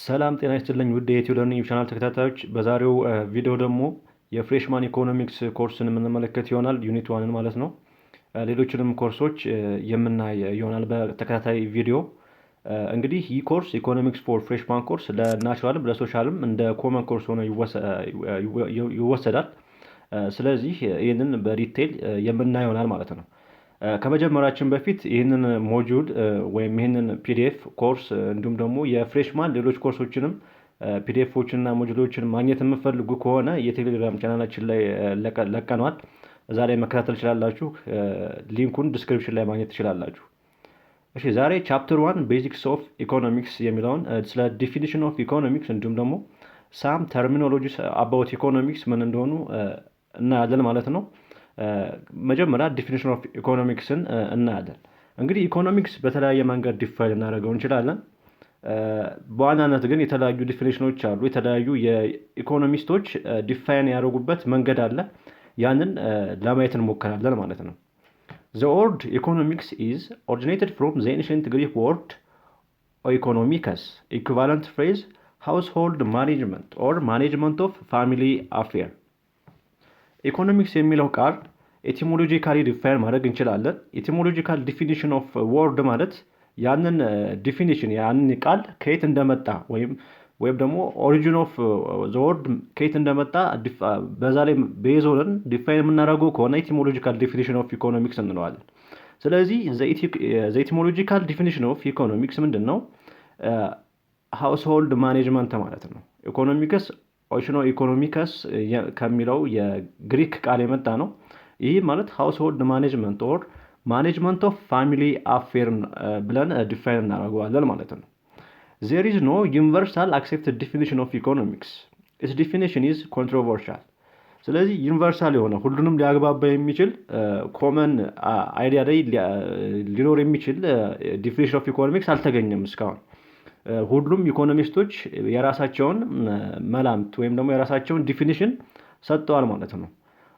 ሰላም ጤና ይስጥልኝ ውድ የኢትዮ ለርኒንግ ቻናል ተከታታዮች፣ በዛሬው ቪዲዮ ደግሞ የፍሬሽማን ኢኮኖሚክስ ኮርስን የምንመለከት ይሆናል። ዩኒት 1 ማለት ነው። ሌሎችንም ኮርሶች የምናይ ይሆናል በተከታታይ ቪዲዮ። እንግዲህ ይህ ኮርስ ኢኮኖሚክስ ፎር ፍሬሽማን ኮርስ ለናቹራልም ለሶሻልም እንደ ኮመን ኮርስ ሆኖ ይወሰዳል። ስለዚህ ይህንን በዲቴይል የምናይ ይሆናል ማለት ነው። ከመጀመራችን በፊት ይህንን ሞጁል ወይም ይህንን ፒዲኤፍ ኮርስ እንዲሁም ደግሞ የፍሬሽማን ሌሎች ኮርሶችንም ፒዲኤፎችንና ሞጁሎችን ማግኘት የምትፈልጉ ከሆነ የቴሌግራም ቻናላችን ላይ ለቀናል። እዛ ላይ መከታተል ትችላላችሁ። ሊንኩን ዲስክሪፕሽን ላይ ማግኘት ትችላላችሁ። እሺ፣ ዛሬ ቻፕተር 1 ቤዚክስ ኦፍ ኢኮኖሚክስ የሚለውን ስለ ዲፊኒሽን ኦፍ ኢኮኖሚክስ እንዲሁም ደግሞ ሳም ተርሚኖሎጂስ አባውት ኢኮኖሚክስ ምን እንደሆኑ እናያለን ማለት ነው። መጀመሪያ ዲፊኒሽን ኦፍ ኢኮኖሚክስን እናያለን። እንግዲህ ኢኮኖሚክስ በተለያየ መንገድ ዲፋይን እናደርገው እንችላለን። በዋናነት ግን የተለያዩ ዲፊኒሽኖች አሉ። የተለያዩ የኢኮኖሚስቶች ዲፋይን ያደረጉበት መንገድ አለ። ያንን ለማየት እንሞክራለን ማለት ነው። The word economics is originated from the ancient Greek word oikonomikos, equivalent phrase household management or management of family affair. ኢኮኖሚክስ የሚለው ቃል ኤቲሞሎጂካሊ ዲፋይን ማድረግ እንችላለን። ኤቲሞሎጂካል ዲፊኒሽን ኦፍ ወርድ ማለት ያንን ዲፊኒሽን ያንን ቃል ከየት እንደመጣ ወይም ደግሞ ኦሪጂን ኦፍ ዘ ወርድ ከየት እንደመጣ በዛ ላይ ቤዝ ሆነን ዲፋይን የምናደርገው ከሆነ ኤቲሞሎጂካል ዲፊኒሽን ኦፍ ኢኮኖሚክስ እንለዋለን። ስለዚህ ዘ ኤቲሞሎጂካል ዲፊኒሽን ኦፍ ኢኮኖሚክስ ምንድን ነው? ሃውስሆልድ ማኔጅመንት ማለት ነው። ኢኮኖሚክስ ኦሽኖ ኢኮኖሚከስ ከሚለው የግሪክ ቃል የመጣ ነው። ይህ ማለት ሃውስሆልድ ማኔጅመንት ኦር ማኔጅመንት ኦፍ ፋሚሊ አፌር ብለን ዲፋይን እናደርገዋለን ማለት ነው። ዜር ኢዝ ኖ ዩኒቨርሳል አክሴፕትድ ዲፊኒሽን ኦፍ ኢኮኖሚክስ ኢትስ ዲፊኒሽን ኢዝ ኮንትሮቨርሻል። ስለዚህ ዩኒቨርሳል የሆነ ሁሉንም ሊያግባባ የሚችል ኮመን አይዲያ ላይ ሊኖር የሚችል ዲፊኒሽን ኦፍ ኢኮኖሚክስ አልተገኘም እስካሁን። ሁሉም ኢኮኖሚስቶች የራሳቸውን መላምት ወይም ደግሞ የራሳቸውን ዲፊኒሽን ሰጥተዋል ማለት ነው።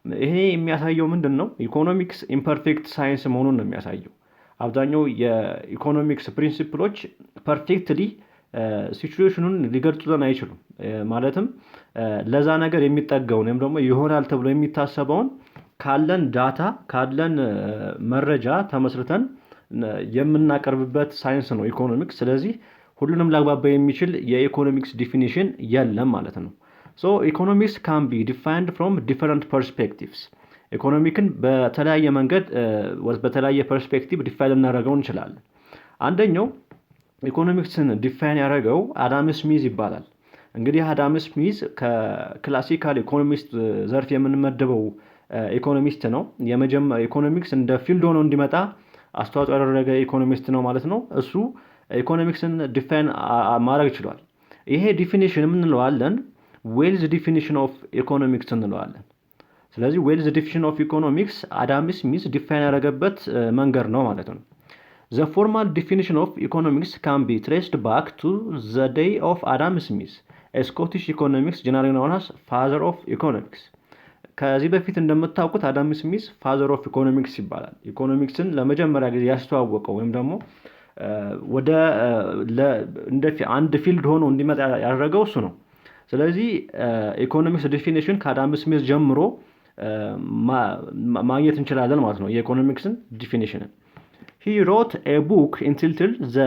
ይሄ የሚያሳየው ምንድን ነው? ኢኮኖሚክስ ኢምፐርፌክት ሳይንስ መሆኑን ነው የሚያሳየው። አብዛኛው የኢኮኖሚክስ ፕሪንሲፕሎች ፐርፌክትሊ ሲቹዌሽኑን ሊገልጹልን አይችሉም። ማለትም ለዛ ነገር የሚጠጋውን ወይም ደግሞ ይሆናል ተብሎ የሚታሰበውን ካለን ዳታ ካለን መረጃ ተመስርተን የምናቀርብበት ሳይንስ ነው ኢኮኖሚክስ። ስለዚህ ሁሉንም ላግባባ የሚችል የኢኮኖሚክስ ዲፊኒሽን የለም ማለት ነው። ሶ ኢኮኖሚክስ ካን ቢ ዲፋይንድ ፍሮም ዲፈረንት ፐርስፔክቲቭስ። ኢኮኖሚክን በተለያየ መንገድ በተለያየ ፐርስፔክቲቭ ዲፋይን ልናደርገው እንችላለን። አንደኛው ኢኮኖሚክስን ዲፋይን ያደረገው አዳም ስሚዝ ይባላል። እንግዲህ አዳም ስሚዝ ከክላሲካል ኢኮኖሚስት ዘርፍ የምንመደበው ኢኮኖሚስት ነው። ኢኮኖሚክስ እንደ ፊልድ ሆኖ እንዲመጣ አስተዋጽኦ ያደረገ ኢኮኖሚስት ነው ማለት ነው። እሱ ኢኮኖሚክስን ዲፋይን ማድረግ ችሏል። ይሄ ዲፊኒሽን የምንለዋለን ዌልዝ ዲፊኒሽን ኦፍ ኢኮኖሚክስ እንለዋለን። ስለዚህ ዌልዝ ዲፊኒሽን ኦፍ ኢኮኖሚክስ አዳም ስሚዝ ዲፋይን ያደረገበት መንገድ ነው ማለት ነው። The formal definition of economics can be traced back to the day of Adam Smith, a Scottish economist generally known as father of economics. ከዚህ በፊት እንደምታውቁት አዳም ስሚዝ ፋዘር ኦፍ ኢኮኖሚክስ ይባላል። ኢኮኖሚክስን ለመጀመሪያ ጊዜ ያስተዋወቀው ወይም ደግሞ ወደ አንድ ፊልድ ሆኖ እንዲመጣ ያደረገው እሱ ነው። ስለዚህ ኢኮኖሚክስ ዲፊኒሽን ከአዳም ስሚዝ ጀምሮ ማግኘት እንችላለን ማለት ነው የኢኮኖሚክስን ዲፊኒሽንን። He wrote a book entitled The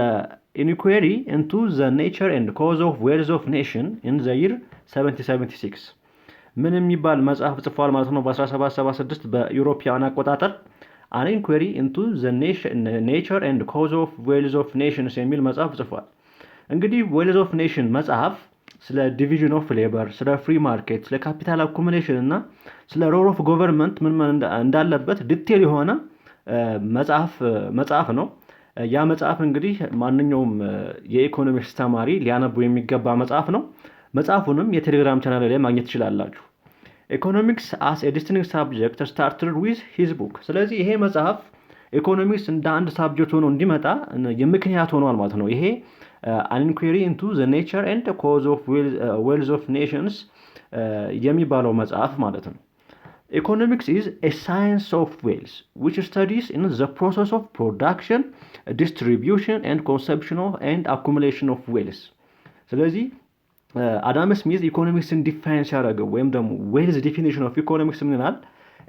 Inquiry into the Nature and Cause of Wealth of Nation in the year 1776. ምን የሚባል መጽሐፍ ጽፏል ማለት ነው? በ1776 በዩሮፒያን አቆጣጠር An Inquiry into the Nature and Cause of Wealth of Nations የሚል መጽሐፍ ጽፏል። እንግዲህ Wealth of Nation መጽሐፍ ስለ ዲቪዥን ኦፍ ሌበር፣ ስለ ፍሪ ማርኬት፣ ስለ ካፒታል አኩሙሌሽን እና ስለ ሮል ኦፍ ገቨርንመንት ምን እንዳለበት ዲቴል የሆነ መጽሐፍ ነው። ያ መጽሐፍ እንግዲህ ማንኛውም የኢኮኖሚክስ ተማሪ ሊያነቡ የሚገባ መጽሐፍ ነው። መጽሐፉንም የቴሌግራም ቻናል ላይ ማግኘት ትችላላችሁ። ኢኮኖሚክስ አስ ኤ ዲስቲንክት ሳብጀክት ስታርትድ ዊዝ ሂዝ ቡክ። ስለዚህ ይሄ መጽሐፍ ኢኮኖሚክስ እንደ አንድ ሳብጀክት ሆኖ እንዲመጣ የምክንያት ሆኗል ማለት ነው። ይሄ An Inquiry into the Nature and Cause of Wealth of Nations የሚባለው መጽሐፍ ማለት ነው። Economics is a science of wealth which studies in the process of production, distribution and consumption of and accumulation of wealth. ስለዚህ አዳም ስሚዝ ኢኮኖሚክስን ዲፋይን ሲያደርገው ወይም ደግሞ ዌልዝ ዲፊኒሽን ኦፍ ኢኮኖሚክስ ምን ይላል?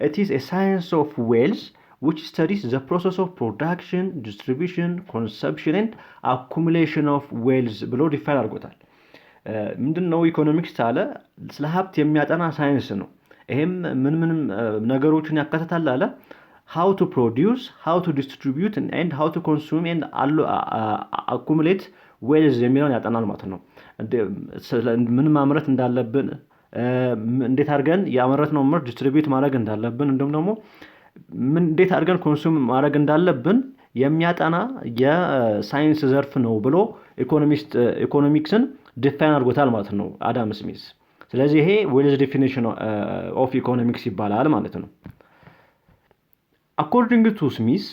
ኢት ኢዝ ኤ ሳይንስ ኦፍ ዌልዝ which studies the process of production, distribution, consumption and accumulation of wealth ብሎ ዲፋይን አድርጎታል። ምንድን ነው ኢኮኖሚክስ አለ? ስለ ሀብት የሚያጠና ሳይንስ ነው። ይሄም ምን ነገሮችን ያካትታል አለ? how to produce, how to distribute and how to consume and accumulate wealth የሚለውን ያጠናል ማለት ነው። ምን ማምረት እንዳለብን፣ እንዴት አድርገን ያመረትነው ምርት ዲስትሪቢዩት ማድረግ እንዳለብን፣ እንዲሁም ደግሞ እንዴት አድርገን ኮንሱም ማድረግ እንዳለብን የሚያጠና የሳይንስ ዘርፍ ነው ብሎ ኢኮኖሚክስን ዲፋይን አድርጎታል ማለት ነው አዳም ስሚዝ። ስለዚህ ይሄ ዌልዝ ዲፊኒሽን ኦፍ ኢኮኖሚክስ ይባላል ማለት ነው። አኮርዲንግ ቱ ስሚዝ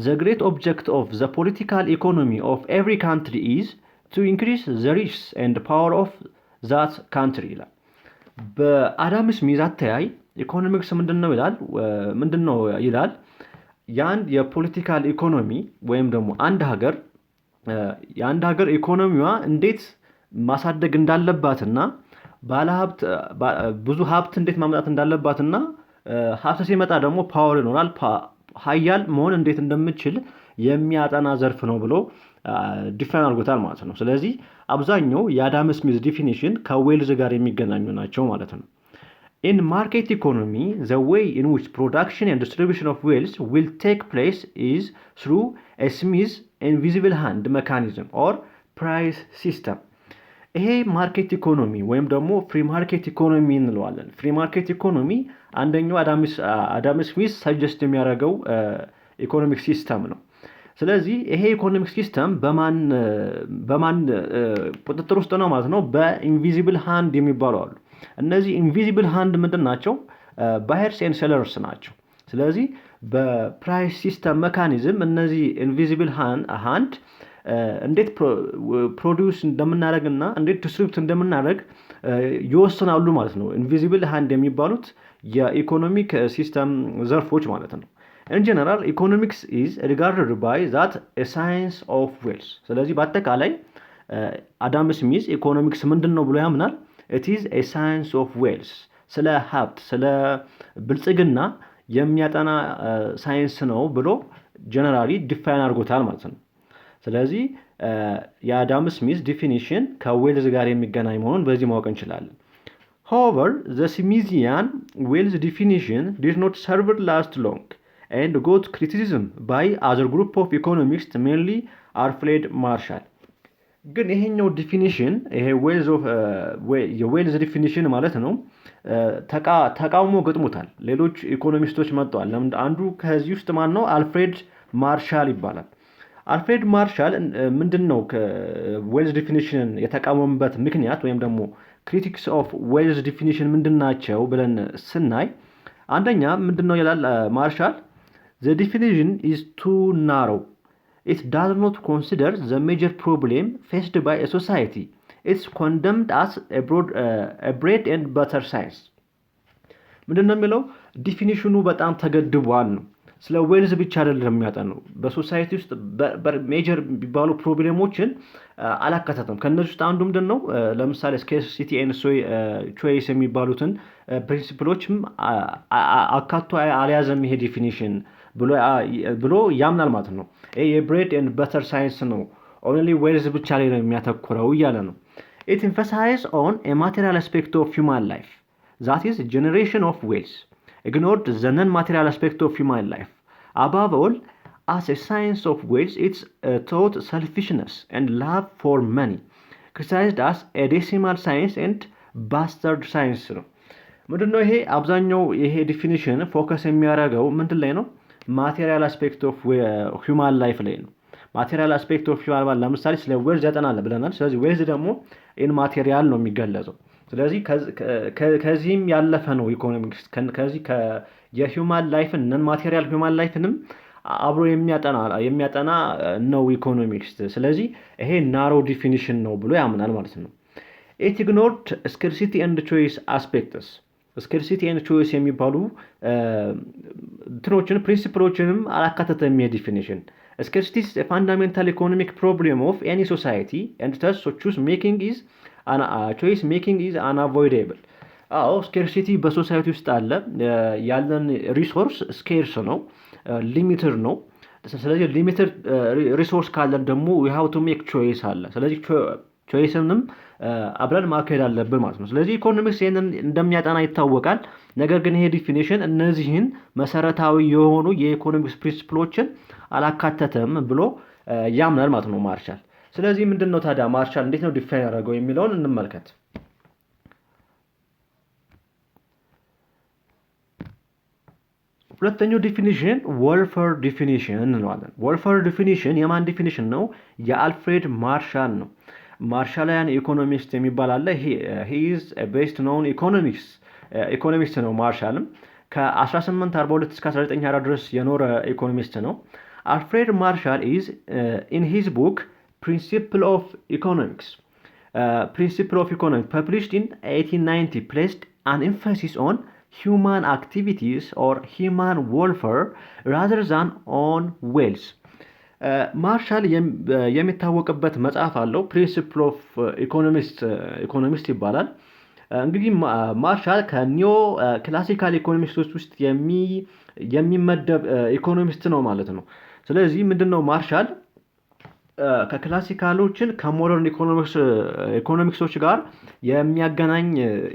the great object of the political economy of every country is to increase the riches and power of that country ይላል። በአዳም ስሚዝ አተያይ ኢኮኖሚክስ ምንድነው ይላል? የአንድ የፖለቲካል ኢኮኖሚ ወይም ደግሞ የአንድ ሀገር ኢኮኖሚዋ እንዴት ማሳደግ እንዳለባትና ባለሀብት ብዙ ሀብት እንዴት ማምጣት እንዳለባትና ሀብት ሲመጣ ደግሞ ፓወር ይኖራል፣ ሀያል መሆን እንዴት እንደምችል የሚያጠና ዘርፍ ነው ብሎ ዲፋይን አድርጎታል ማለት ነው። ስለዚህ አብዛኛው የአዳም ስሚዝ ዲፊኒሽን ከዌልዝ ጋር የሚገናኙ ናቸው ማለት ነው። In market economy, the way in which production and distribution of wealth will take place is through a Smith invisible hand mechanism or price system. ይሄ ማርኬት ኢኮኖሚ ወይም ደግሞ ፍሪ ማርኬት ኢኮኖሚ እንለዋለን። ፍሪ ማርኬት ኢኮኖሚ አንደኛው አዳም ስሚዝ ሰጀስት የሚያደርገው ኢኮኖሚክ ሲስተም ነው። ስለዚህ ይሄ ኢኮኖሚክ ሲስተም በማን ቁጥጥር ውስጥ ነው ማለት ነው? በኢንቪዚብል ሃንድ የሚባሉ አሉ። እነዚህ ኢንቪዚብል ሃንድ ምንድን ናቸው? ባየርስ ኤንድ ሴለርስ ናቸው። ስለዚህ በፕራይስ ሲስተም ሜካኒዝም እነዚህ ኢንቪዚብል ሃንድ እንዴት ፕሮዲውስ እንደምናደርግና እንዴት ዲስትሪቢዩት እንደምናደርግ ይወስናሉ ማለት ነው። ኢንቪዚብል ሃንድ የሚባሉት የኢኮኖሚክ ሲስተም ዘርፎች ማለት ነው። In general, economics is regarded by that a science of wealth. ስለዚህ በአጠቃላይ አዳም ስሚዝ ኢኮኖሚክስ ምንድን ነው ብሎ ያምናል? It is a science of wealth. ስለ ሀብት ስለ ብልጽግና የሚያጠና ሳይንስ ነው ብሎ ጀነራሊ ዲፋይን አድርጎታል ማለት ነው። ስለዚህ የአዳም ስሚዝ ዲፊኒሽን ከዌልዝ ጋር የሚገናኝ መሆኑን በዚህ ማወቅ እንችላለን። However, the Smithian wealth definition did not serve last long and got criticism by other group of economists, mainly Alfred Marshall. ግን ይሄኛው ዲፊኒሽን ይሄ የዌልዝ ዲፊኒሽን ማለት ነው ተቃውሞ ገጥሞታል። ሌሎች ኢኮኖሚስቶች መጥተዋል። አንዱ ከዚህ ውስጥ ማን ነው? አልፍሬድ ማርሻል ይባላል። አልፍሬድ ማርሻል ምንድነው ከዌልዝ ዲፊኒሽን የተቃወመበት ምክንያት ወይም ደግሞ ክሪቲክስ ኦፍ ዌልዝ ዲፊኒሽን ምንድናቸው ብለን ስናይ አንደኛ ምንድነው ይላል ማርሻል? The definition is too narrow. It does not consider the major problem faced by a society. It's condemned as a bread and butter science. ምንድነው የሚለው? ዲፊኒሽኑ በጣም ተገድቧል ነው። ስለ ዌልዝ ብቻ አይደለም የሚያጠናው። በሶሳይቲ ውስጥ ሜጀር የሚባሉ ፕሮብሌሞችን አላካተተም። ከነዚህ ውስጥ አንዱ ምንድነው? ለምሳሌ ስኬርሲቲ ኤንድ ቾይስ የሚባሉትን ፕሪንሲፕሎችም አካቶ አልያዘም ይሄ ዲፊኒሽን ብሎ ያምናል ማለት ነው። የብሬድ ኤንድ በተር ሳይንስ ነው፣ ኦንሊ ዌልዝ ብቻ ላይ ነው የሚያተኩረው እያለ ነው። It emphasizes on a material aspect of human life, that is generation of wealth, ignored the non-material aspect of human life. Above all, as a science of wealth, it's taught selfishness and love for money, criticized as a decimal science and bastard science ነው። ምንድነው ይሄ? አብዛኛው ይሄ ዲፊኒሽን ፎከስ የሚያደርገው ምንድን ላይ ነው? ማቴሪያል አስፔክት ኦፍ ሂውማን ላይፍ ላይ ነው። ማቴሪያል አስፔክት ኦፍ ሂውማን ለምሳሌ ስለ ዌልዝ ያጠናል ብለናል። ስለዚህ ዌልዝ ደግሞ ኢን ማቴሪያል ነው የሚገለጸው። ስለዚህ ከዚህም ያለፈ ነው ኢኮኖሚክስ። ከዚህ የሂውማን ላይፍን ነን ማቴሪያል ሂውማን ላይፍንም አብሮ የሚያጠና ነው ኢኮኖሚክስ። ስለዚህ ይሄ ናሮ ዲፊኒሽን ነው ብሎ ያምናል ማለት ነው። It ignored scarcity and choice aspects. ስኬርሲቲ ኤንድ ቾይስ የሚባሉ እንትኖችን ፕሪንሲፕሎችንም አላካተተም ይሄ ዲፊኒሽን። Scarcity is a fundamental economic problem of any society, and thus so choice making is unavoidable. አዎ ስኬርሲቲ በሶሳይቲ ውስጥ አለ። ያለን ሪሶርስ ስኬርስ ነው፣ ሊሚትድ ነው። ስለዚህ ሊሚትድ ሪሶርስ ካለን ደግሞ ዊ ሃው ቱ ሜክ ቾይስ አለ። ስለዚህ ቾይስንም አብረን ማካሄድ አለብን ማለት ነው። ስለዚህ ኢኮኖሚክስ ይህንን እንደሚያጠና ይታወቃል። ነገር ግን ይሄ ዲፊኒሽን እነዚህን መሰረታዊ የሆኑ የኢኮኖሚክስ ፕሪንሲፕሎችን አላካተተም ብሎ ያምናል ማለት ነው ማርሻል። ስለዚህ ምንድን ነው ታዲያ ማርሻል እንዴት ነው ዲፋይን ያደረገው የሚለውን እንመልከት። ሁለተኛው ዲፊኒሽን ወልፈር ዲፊኒሽን እንለዋለን። ወልፈር ዲፊኒሽን የማን ዲፊኒሽን ነው? የአልፍሬድ ማርሻል ነው። ማርሻላያን ኢኮኖሚስት የሚባል አለ። ሂ ኢዝ ቤስት ኖን ኢኮኖሚስት ነው። ማርሻልም ከ1842 እስከ 1924 ድረስ የኖረ ኢኮኖሚስት ነው። አልፍሬድ ማርሻል ኢዝ ኢን ሂዝ ቡክ ፕሪንሲፕል ኦፍ ኢኮኖሚክስ ፐብሊሽድ ኢን 1890 placed an emphasis on human activities or human welfare rather than on wealth. ማርሻል የሚታወቅበት መጽሐፍ አለው። ፕሪንሲፕል ኦፍ ኢኮኖሚስት ይባላል። እንግዲህ ማርሻል ከኒዮ ክላሲካል ኢኮኖሚስቶች ውስጥ የሚመደብ ኢኮኖሚስት ነው ማለት ነው። ስለዚህ ምንድነው ማርሻል ከክላሲካሎችን ከሞደርን ኢኮኖሚክሶች ጋር የሚያገናኝ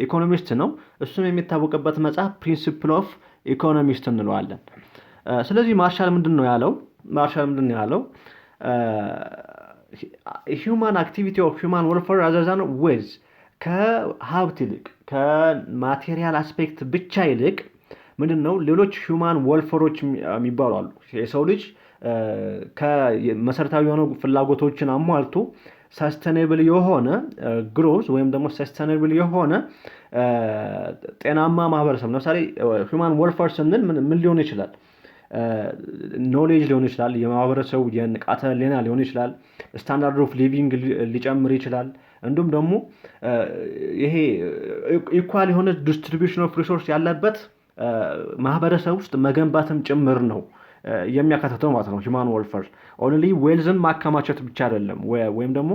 ኢኮኖሚስት ነው። እሱም የሚታወቅበት መጽሐፍ ፕሪንሲፕል ኦፍ ኢኮኖሚስት እንለዋለን። ስለዚህ ማርሻል ምንድን ነው ያለው? ሂውማን አክቲቪቲ ኦፍ ሂውማን ወልፈር ራዘር ዛን ዌልዝ፣ ከሀብት ይልቅ ከማቴሪያል አስፔክት ብቻ ይልቅ ምንድን ነው ሌሎች ሂውማን ወልፈሮች የሚባሉ አሉ። የሰው ልጅ ከመሰረታዊ የሆኑ ፍላጎቶችን አሟልቶ ሰስተኔብል የሆነ ግሮዝ ወይም ደግሞ ሰስተኔብል የሆነ ጤናማ ማህበረሰብ። ለምሳሌ ሂውማን ወልፈር ስንል ምን ሊሆን ይችላል? ኖሌጅ ሊሆን ይችላል፣ የማህበረሰቡ የንቃተ ህሊና ሊሆን ይችላል፣ ስታንዳርድ ኦፍ ሊቪንግ ሊጨምር ይችላል። እንዲሁም ደግሞ ይሄ ኢኳል የሆነ ዲስትሪቢዩሽን ኦፍ ሪሶርስ ያለበት ማህበረሰብ ውስጥ መገንባትም ጭምር ነው የሚያካትተው ማለት ነው። ሂውማን ወልፈር ኦንሊ ዌልዝን ማከማቸት ብቻ አይደለም፣ ወይም ደግሞ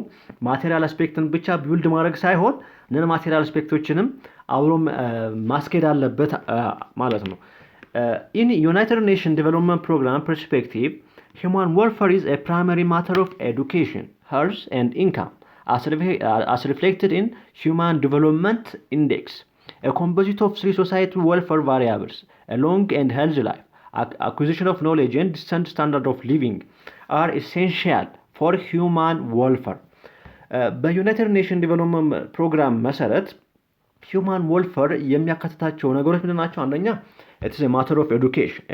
ማቴሪያል አስፔክትን ብቻ ቢውልድ ማድረግ ሳይሆን ነን ማቴሪያል አስፔክቶችንም አብሮ ማስኬድ አለበት ማለት ነው። In United Nations Development Program perspective, human welfare is a primary matter of education, health, and income, as reflected in Human Development Index. A composite of three societal welfare variables: a long and healthy life, acquisition of knowledge, and decent standard of living are essential for human welfare. በዩናይትድ ኔሽን ዲቨሎፕመንት ፕሮግራም መሰረት ሂውማን ወልፈር የሚያካትታቸው ነገሮች ምንድን ናቸው? አንደኛ ኢትስ ኤ ማተር ኦፍ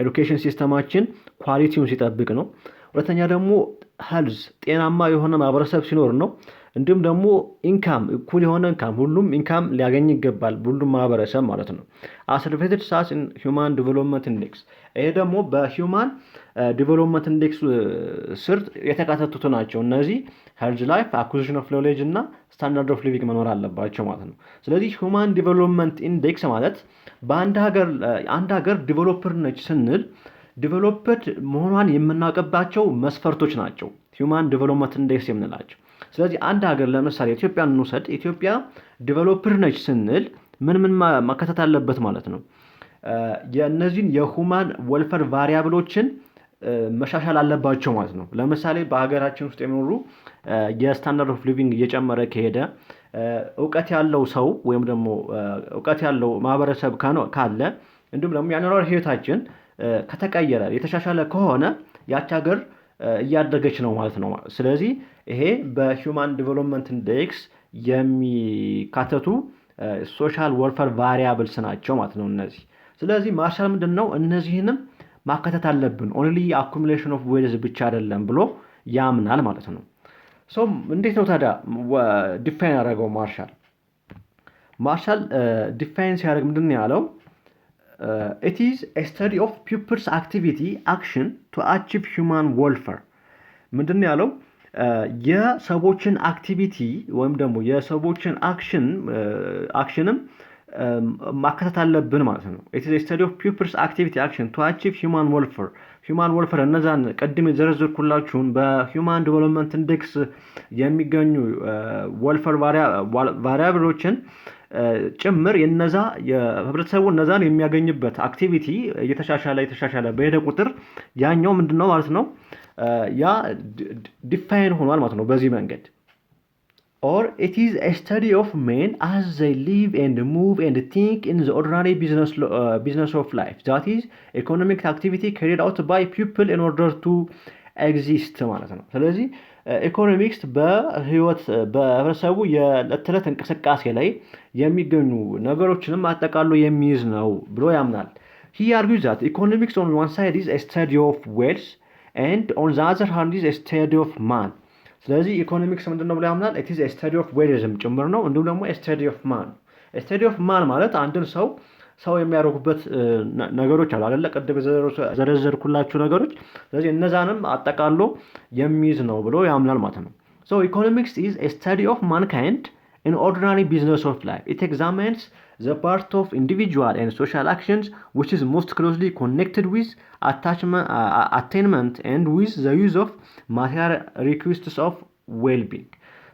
ኤዱኬሽን ሲስተማችን ኳሊቲውን ሲጠብቅ ነው። ሁለተኛ ደግሞ ሄልዝ ጤናማ የሆነ ማህበረሰብ ሲኖር ነው። እንዲሁም ደግሞ ኢንካም እኩል የሆነ ኢንካም፣ ሁሉም ኢንካም ሊያገኝ ይገባል፣ ሁሉም ማህበረሰብ ማለት ነው። አስሪፌትድ ሳስ ኢን ሂውማን ዲቨሎፕመንት ኢንዴክስ፣ ይሄ ደግሞ በሂውማን ዲቨሎፕመንት ኢንዴክስ ስር የተካተቱት ናቸው። እነዚህ ሄልዝ ላይፍ፣ አኩዚሽን ኦፍ ኖሌጅ እና ስታንዳርድ ኦፍ ሊቪንግ መኖር አለባቸው ማለት ነው። ስለዚህ ሂውማን ዲቨሎፕመንት ኢንዴክስ ማለት አንድ ሀገር ዲቨሎፕድ ነች ስንል ዲቨሎፕድ መሆኗን የምናውቅባቸው መስፈርቶች ናቸው ሂውማን ዲቨሎፕመንት ኢንዴክስ የምንላቸው። ስለዚህ አንድ ሀገር ለምሳሌ ኢትዮጵያን እንውሰድ። ኢትዮጵያ ዲቨሎፕድ ነች ስንል ምን ማካተት አለበት ማለት ነው? የእነዚህን የሁማን ወልፈር ቫሪያብሎችን መሻሻል አለባቸው ማለት ነው። ለምሳሌ በሀገራችን ውስጥ የሚኖሩ የስታንዳርድ ኦፍ ሊቪንግ እየጨመረ ከሄደ፣ እውቀት ያለው ሰው ወይም ደግሞ እውቀት ያለው ማህበረሰብ ካለ፣ እንዲሁም ደግሞ የአኗኗር ህይወታችን ከተቀየረ የተሻሻለ ከሆነ ያች ሀገር እያደገች ነው ማለት ነው። ስለዚህ ይሄ በሂውማን ዲቨሎፕመንት ኢንዴክስ የሚካተቱ ሶሻል ወልፈር ቫሪያብልስ ናቸው ማለት ነው እነዚህ። ስለዚህ ማርሻል ምንድን ነው እነዚህንም ማካተት አለብን፣ ኦንሊ አኩሙሌሽን ኦፍ ዌልዝ ብቻ አይደለም ብሎ ያምናል ማለት ነው። እንዴት ነው ታዲያ ዲፋይን ያደረገው ማርሻል ዲፋይን ሲያደርግ ምንድን ነው ያለው? It is a study of people's activity action to achieve human welfare. ምንድን ነው ያለው? የሰዎችን አክቲቪቲ ወይም ደግሞ የሰዎችን አክሽንም ማካተት አለብን ማለት ነው። it is a study of pupils activity action to achieve human welfare እነዛን ቅድም የዘረዘርኩላችሁን በሂውማን ዲቨሎፕመንት ኢንዴክስ የሚገኙ ወልፈር ቫሪያብሎችን ጭምር የነዛ የህብረተሰቡ እነዛን የሚያገኝበት አክቲቪቲ እየተሻሻለ በሄደ ቁጥር ያኛው ምንድነው ማለት ነው ያ ዲፋይን ሆኗል ማለት ነው በዚህ መንገድ or it is a study of men as they live and move and think in the ordinary business of life, that is economic activity carried out by people in order to exist ማለት ነው። ስለዚህ ኢኮኖሚክስ በህብረተሰቡ የዕለት ተዕለት እንቅስቃሴ ላይ የሚገኙ ነገሮችንም አጠቃሎ የሚይዝ ነው ብሎ ያምናል። He argues that economics on one side is a study of wealth and on the other hand is a study of man. ስለዚህ ኢኮኖሚክስ ምንድነው ብሎ ያምናል? it is a study of wealth ጭምር ነው እንዲሁም ደግሞ a study of man. a study of man ማለት አንድን ሰው የሚያደርጉበት ነገሮች አሉ አይደለ? ቅድም ዘረዘርኩላችሁ ነገሮች። ስለዚህ እነዛንም አጠቃሎ የሚይዝ ነው ብሎ ያምናል ማለት ነው። so economics is a study of mankind in ordinary business of life. It examines the part of individual and social actions which is most closely connected with attainment and with the use of material requisites of well-being.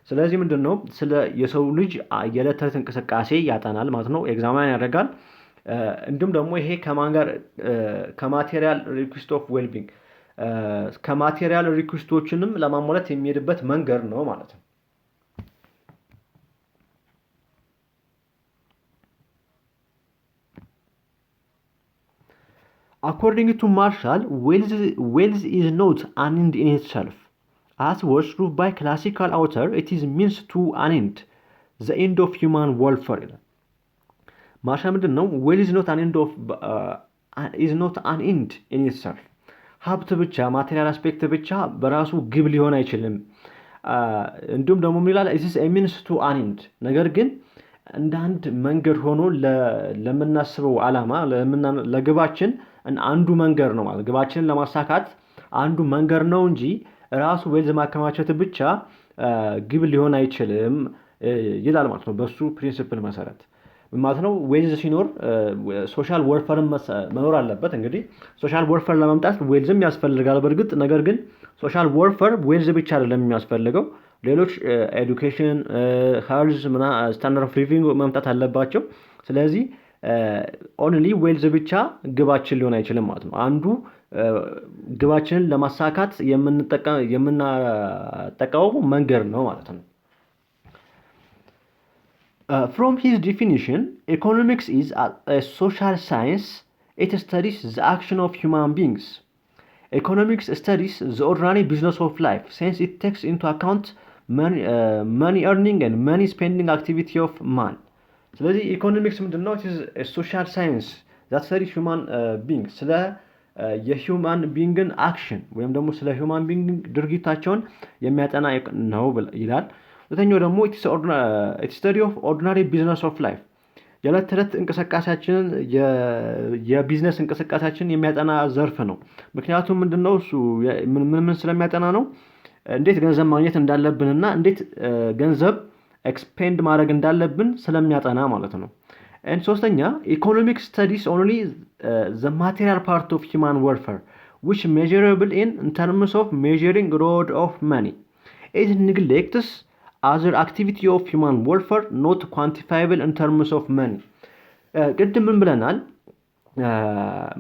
ስለዚህ ምንድነው ስለ የሰው ልጅ የዕለት ተዕለት እንቅስቃሴ ያጠናል ማለት ነው። ኤግዛማይን ያደርጋል። እንዲሁም ደግሞ ይሄ ከማን ጋር ከማቴሪያል ሪኩዌስት ኦፍ ዌልቢንግ ከማቴሪያል ሪኩዌስቶችንም ለማሟላት የሚሄድበት መንገድ ነው ማለት ነው። According to Marshall, wealth is not an end in itself. As was proved by classical author, it is means to an end, the end of human welfare. ማርሻል ምንድን ነው? ዌል is not an end in itself. ሀብት ብቻ ማቴሪያል አስፔክት ብቻ በራሱ ግብ ሊሆን አይችልም። እንዲሁም ደግሞ ምን ይላል? it is a means to an end. ነገር ግን እንደ አንድ መንገድ ሆኖ ለምናስበው ዓላማ ለግባችን አንዱ መንገድ ነው ማለት ግባችንን ለማሳካት አንዱ መንገድ ነው እንጂ ራሱ ዌልዝ ማከማቸት ብቻ ግብ ሊሆን አይችልም ይላል ማለት ነው። በሱ ፕሪንሲፕል መሰረት ማለት ነው ዌልዝ ሲኖር ሶሻል ወርፈር መኖር አለበት። እንግዲህ ሶሻል ወርፈር ለማምጣት ዌልዝም ያስፈልጋል በእርግጥ። ነገር ግን ሶሻል ወርፈር ዌልዝ ብቻ አይደለም የሚያስፈልገው ሌሎች ኤዱኬሽን ሄልዝ ስታንዳርድ ኦፍ ሊቪንግ መምጣት አለባቸው። ስለዚህ ኦንሊ ዌልዝ ብቻ ግባችን ሊሆን አይችልም ማለት ነው። አንዱ ግባችንን ለማሳካት የምንጠቀመው መንገድ ነው ማለት ነው። From his definition, economics is a social science. It studies the action of human beings. Economics studies the ordinary business of life since it takes into account money earning and money spending activity of man. ስለዚህ ኢኮኖሚክስ ምንድነው? it is a social science that studies human beings ስለ የሂውማን ቢንግን አክሽን ወይም ደግሞ ስለ ሂውማን ቢንግ ድርጊታቸውን የሚያጠና ነው ይላል። ሁለተኛው ደግሞ it is study of ordinary business of life የዕለት ተዕለት እንቅስቃሴያችንን የቢዝነስ እንቅስቃሴያችንን የሚያጠና ዘርፍ ነው። ምክንያቱም ምንድነው እሱ ምን ስለሚያጠና ነው? እንዴት ገንዘብ ማግኘት እንዳለብንና እንዴት ገንዘብ ኤክስፔንድ ማድረግ እንዳለብን ስለሚያጠና ማለት ነው። and ሶስተኛ economic studies only the material part of human welfare which measurable in terms of measuring road of money. It neglects other activity of human welfare not quantifiable in terms of money. ቅድም ምን ብለናል?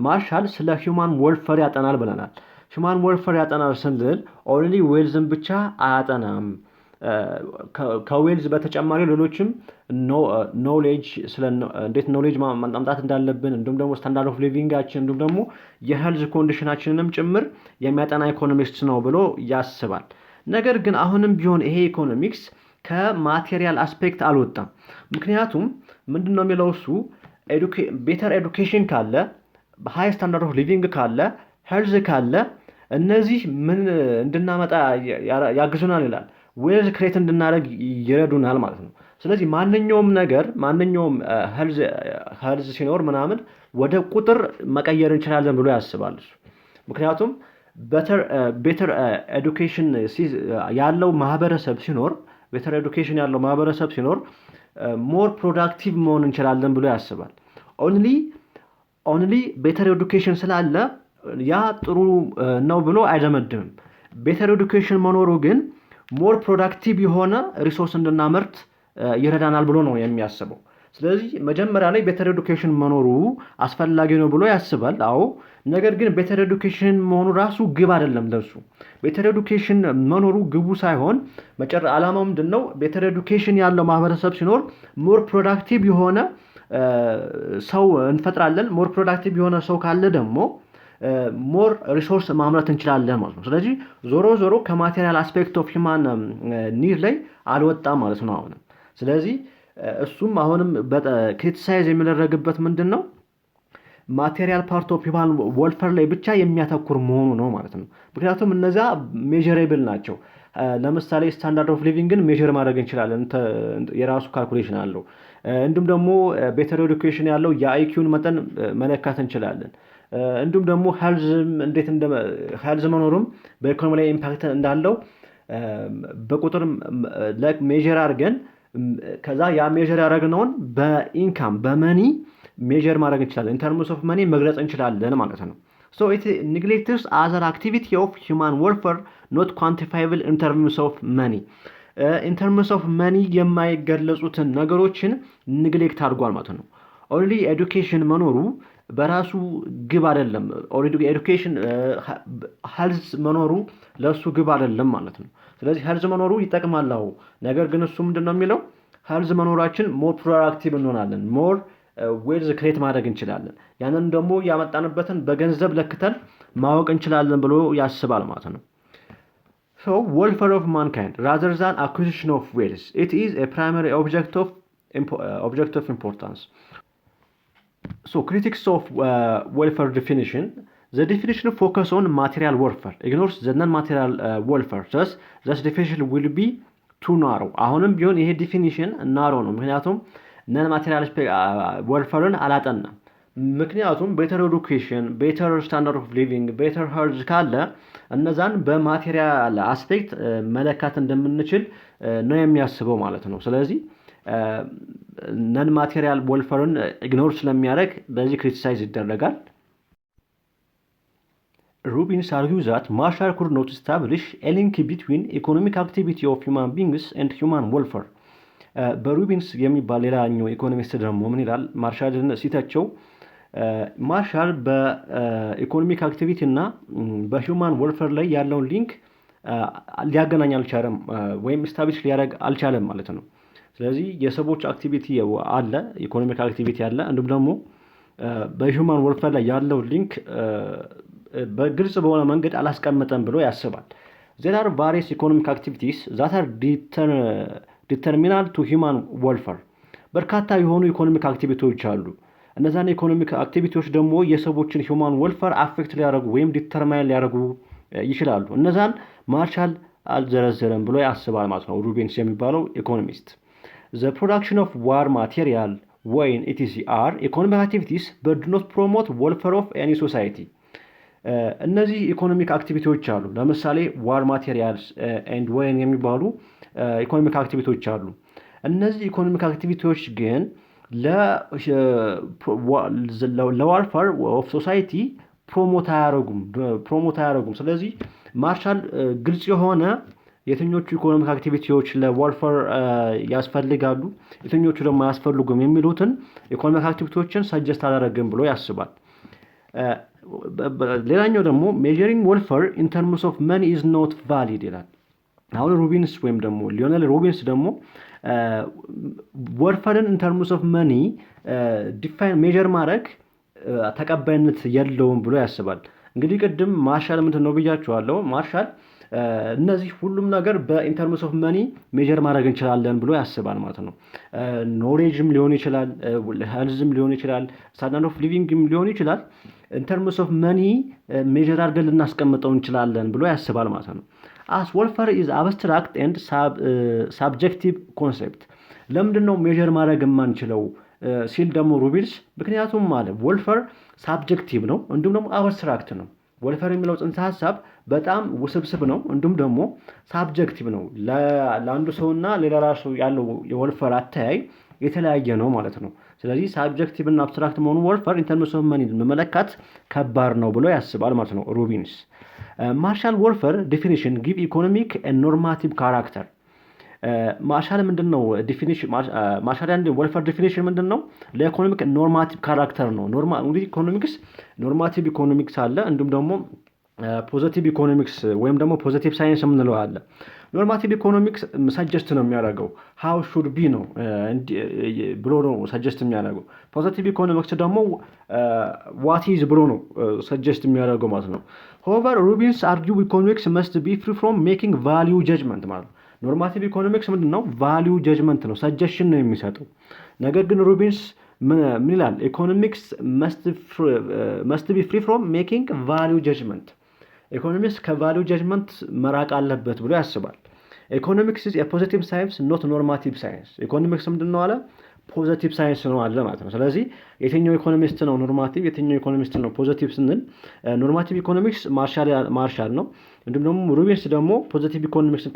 ማርሻል ስለ ሂውማን ወልፈር ያጠናል ብለናል። ሂውማን ወልፈር ያጠናል ስንል ኦንሊ ዌልዝን ብቻ አያጠናም። ከዌልዝ በተጨማሪ ሌሎችም ኖሌጅ እንዴት ኖሌጅ ማምጣት እንዳለብን እንዲሁም ደግሞ ስታንዳርድ ኦፍ ሊቪንጋችን እንዲሁም ደግሞ የሄልዝ ኮንዲሽናችንንም ጭምር የሚያጠና ኢኮኖሚክስ ነው ብሎ ያስባል። ነገር ግን አሁንም ቢሆን ይሄ ኢኮኖሚክስ ከማቴሪያል አስፔክት አልወጣም። ምክንያቱም ምንድነው የሚለው እሱ ቤተር ኤዱኬሽን ካለ ሃይ ስታንዳርድ ኦፍ ሊቪንግ ካለ ሄልዝ ካለ እነዚህ ምን እንድናመጣ ያግዙናል ይላል። ዌልዝ ክሬት እንድናደርግ ይረዱናል ማለት ነው። ስለዚህ ማንኛውም ሄልዝ ሲኖር ምናምን ወደ ቁጥር መቀየር እንችላለን ብሎ ያስባል እሱ። ምክንያቱም ቤተር ኤዱኬሽን ያለው ማህበረሰብ ሲኖር ሞር ፕሮዳክቲቭ መሆን እንችላለን ብሎ ያስባል። ኦንሊ ቤተር ኤዱኬሽን ስላለ ያ ጥሩ ነው ብሎ አይደመድምም። ቤተር ኤዱኬሽን መኖሩ ግን ሞር ፕሮዳክቲቭ የሆነ ሪሶርስ እንድናመርት ይረዳናል ብሎ ነው የሚያስበው። ስለዚህ መጀመሪያ ላይ ቤተር ኤዱኬሽን መኖሩ አስፈላጊ ነው ብሎ ያስባል። አዎ፣ ነገር ግን ቤተር ኤዱኬሽን መሆኑ ራሱ ግብ አይደለም ለሱ። ቤተር ኤዱኬሽን መኖሩ ግቡ ሳይሆን ዓላማው ምንድን ነው? ቤተር ኤዱኬሽን ያለው ማህበረሰብ ሲኖር ሞር ፕሮዳክቲቭ የሆነ ሰው እንፈጥራለን። ሞር ፕሮዳክቲቭ የሆነ ሰው ካለ ደግሞ ሞር ሪሶርስ ማምረት እንችላለን ማለት ነው። ስለዚህ ዞሮ ከማቴሪያል አስፔክት ኦፍ ሂማን ኒድ ላይ አልወጣም ማለት ነው አሁንም። ስለዚህ እሱም አሁንም ክሪቲሳይዝ የሚደረግበት ምንድን ነው? ማቴሪያል ፓርት ኦፍ ሂማን ወልፈር ላይ ብቻ የሚያተኩር መሆኑ ነው ማለት ነው። ምክንያቱም እነዛ ሜዥሬብል ናቸው። ለምሳሌ ስታንዳርድ ኦፍ ሊቪንግን ሜዥር ማድረግ እንችላለን፣ የራሱ ካልኩሌሽን አለው። እንዲሁም ደግሞ ቤተር ኤዱኬሽን ያለው የአይኪውን መጠን መለካት እንችላለን። እንዲሁም ደግሞ ሄልዝ መኖሩም በኢኮኖሚ ላይ ኢምፓክት እንዳለው በቁጥር ሜዥር አድርገን ከዛ ያ ሜዥር ያደረግነውን በኢንካም በመኒ ሜዥር ማድረግ እንችላለን። ኢንተርምስ ኦፍ መኒ መግለጽ እንችላለን ማለት ነው። ሶ ኢት ኔግሌክትስ አዘር አክቲቪቲ ኦፍ ሂውማን ወልፈር ኖት ኳንቲፋይብል ኢን ተርምስ ኦፍ መኒ። ኢንተርምስ ኦፍ መኒ የማይገለጹትን ነገሮችን ኔግሌክት አድርጓል ማለት ነው። ኦንሊ ኤዱኬሽን መኖሩ በራሱ ግብ አይደለም። ኤዱኬሽን ሄልዝ መኖሩ ለእሱ ግብ አይደለም ማለት ነው። ስለዚህ ሄልዝ መኖሩ ይጠቅማል። ነገር ግን እሱ ምንድን ነው የሚለው? ሄልዝ መኖራችን ሞር ፕሮዳክቲቭ እንሆናለን፣ ሞር ዌልዝ ክሬት ማድረግ እንችላለን። ያንን ደግሞ ያመጣንበትን በገንዘብ ለክተን ማወቅ እንችላለን ብሎ ያስባል ማለት ነው። So welfare of mankind rather than acquisition of wealth, it is a primary object of importance. So critics of welfare definition, the definition focus on material welfare, ignores the non-material welfare. Thus definition will be too narrow. አሁንም ቢሆን ይሄ ዲፊኒሽን ናሮ ነው። ምክንያቱም ነን ማቴሪያል welfareን አላጠናም። ምክንያቱም ቤተር ኤዱኬሽን፣ ቤተር ስታንዳርድ ኦፍ ሊቪንግ፣ ቤተር ሄልዝ ካለ እነዛን በማቴሪያል አስፔክት መለካት እንደምንችል ነው የሚያስበው ማለት ነው። ስለዚህ ነን ማቴሪያል ወልፈርን ኢግኖር ስለሚያደርግ በዚህ ክሪቲሳይዝ ይደረጋል። ሩቢንስ argues that Marshall could not establish a link between economic activity of human beings and human welfare. በሩቢንስ የሚባል ሌላኛው ኢኮኖሚስት ደግሞ ምን ይላል? ማርሻልን ሲተቸው ማርሻል በኢኮኖሚክ አክቲቪቲ እና በሂውማን ወልፈር ላይ ያለውን ሊንክ ሊያገናኝ አልቻለም ወይም ስታብሊሽ ሊያደርግ አልቻለም ማለት ነው። ስለዚህ የሰዎች አክቲቪቲ አለ፣ ኢኮኖሚክ አክቲቪቲ አለ፣ እንዲሁም ደግሞ በሂውማን ወልፈር ላይ ያለው ሊንክ በግልጽ በሆነ መንገድ አላስቀመጠም ብሎ ያስባል። there are various economic activities that are determinal to human welfare. በርካታ የሆኑ ኢኮኖሚክ አክቲቪቲዎች አሉ። እነዛን ኢኮኖሚክ አክቲቪቲዎች ደግሞ የሰዎችን ሂውማን ወልፈር አፌክት ሊያደርጉ ወይም ዲተርማይን ሊያደርጉ ይችላሉ። እነዛን ማርሻል አልዘረዘረም ብሎ ያስባል ማለት ነው ሩቢንስ የሚባለው ኢኮኖሚስት። the production of war material, wine, etc. are economic activities but do not promote welfare of any society. እነዚህ ኢኮኖሚክ አክቲቪቲዎች አሉ። ለምሳሌ ዋር ማቴሪያልስ ኤንድ ወይን የሚባሉ ኢኮኖሚክ አክቲቪቲዎች አሉ። እነዚህ ኢኮኖሚክ አክቲቪቲዎች ግን ለዋልፈር ኦፍ ሶሳይቲ ፕሮሞት አያደርጉም። ስለዚህ ማርሻል ግልጽ የሆነ የትኞቹ ኢኮኖሚክ አክቲቪቲዎች ለዋልፈር ያስፈልጋሉ፣ የትኞቹ ደግሞ አያስፈልጉም የሚሉትን ኢኮኖሚክ አክቲቪቲዎችን ሰጀስት አላደረግም ብሎ ያስባል። ሌላኛው ደግሞ ሜዠሪንግ ወልፈር ኢን ተርምስ ኦፍ መኒ ኢዝ ኖት ቫሊድ ይላል። አሁን ሩቢንስ ወይም ደግሞ ሊዮኔል ሩቢንስ ደግሞ ወልፈርን ኢን ተርምስ ኦፍ መኒ ዲፋይን ሜዠር ማድረግ ተቀባይነት የለውም ብሎ ያስባል። እንግዲህ ቅድም ማርሻል ምንድን ነው ብያችኋለሁ። ማርሻል እነዚህ ሁሉም ነገር በኢንተርምስ ኦፍ መኒ ሜዠር ማድረግ እንችላለን ብሎ ያስባል ማለት ነው። ኖሌጅም ሊሆን ይችላል፣ ሄልዝም ሊሆን ይችላል፣ ስታንዳርድ ኦፍ ሊቪንግም ሊሆን ይችላል። ኢንተርምስ ኦፍ መኒ ሜዠር አድርገን ልናስቀምጠው እንችላለን ብሎ ያስባል ማለት ነው። as welfare is abstract and subjective concept. ለምንድን ነው ሜዠር ማድረግ የማንችለው ሲል ደግሞ ሩቢንስ ምክንያቱም ማለት ወልፈር ሳብጀክቲቭ ነው፣ እንዲሁም ደግሞ አብስትራክት ነው። ወልፈር የሚለው ጽንሰ ሀሳብ በጣም ውስብስብ ነው፣ እንዲሁም ደግሞ ሳብጀክቲቭ ነው። ለአንዱ ሰውና ሌላ ራሱ ያለው የወልፈር አተያይ የተለያየ ነው ማለት ነው። ስለዚህ ሳብጀክቲቭ እና አብስትራክት መሆኑ ወልፈር ኢንተርምስ ኦፍ መኒ መመለካት ከባድ ነው ብሎ ያስባል ማለት ነው ሩቢንስ። ማርሻል ወልፈር ዴፊኒሽን ጊቭ ኢኮኖሚክ ኖርማቲቭ ካራክተር። ማርሻል ምንድን ነው ዴፊኒሽን? ማርሻል አንድ ወልፈር ዴፊኒሽን ምንድን ነው? ለኢኮኖሚክ ኖርማቲቭ ካራክተር ነው። እንግዲህ ኢኮኖሚክስ ኖርማቲቭ ኢኮኖሚክስ አለ፣ እንዲሁም ደግሞ ፖዘቲቭ ኢኮኖሚክስ ወይም ደግሞ ፖዘቲቭ ሳይንስ የምንለው አለ። ኖርማቲቭ ኢኮኖሚክስ ሰጀስት ነው የሚያደርገው ሃው ሹድ ቢ ነው ብሎ ነው ሰጀስት የሚያደርገው። ፖዘቲቭ ኢኮኖሚክስ ደግሞ ዋት ኢዝ ብሎ ነው ሰጀስት የሚያደርገው ማለት ነው። ሆቨር ሩቢንስ አርጊው ኢኮኖሚክስ መስት ቢ ፍሪ ፍሮም ሜኪንግ ቫሊዩ ጀጅመንት ማለት ነው። ኖርማቲቭ ኢኮኖሚክስ ምንድን ነው? ቫሊዩ ጀጅመንት ነው፣ ሰጀሽን ነው የሚሰጠው። ነገር ግን ሩቢንስ ምን ይላል? ኢኮኖሚክስ መስት ቢ ፍሪ ፍሮም ሜኪንግ ቫሊዩ ጀጅመንት። ኢኮኖሚክስ ከቫሊዩ ጀጅመንት መራቅ አለበት ብሎ ያስባል። ኢኮኖሚክስ ኢዝ ፖዚቲቭ ሳይንስ ኖት ኖርማቲቭ ሳይንስ። ኢኮኖሚክስ ምንድን ነው አለ? ፖዚቲቭ ሳይንስ ነው አለ ማለት ነው። ስለዚህ የትኛው ኢኮኖሚስት ነው ኖርማቲቭ፣ የትኛው ኢኮኖሚስት ነው ፖዚቲቭ ስንል ኖርማቲቭ ኢኮኖሚክስ ማርሻል ነው፣ እንዲሁም ደግሞ ሩቢንስ ደግሞ ፖዚቲቭ ኢኮኖሚክስን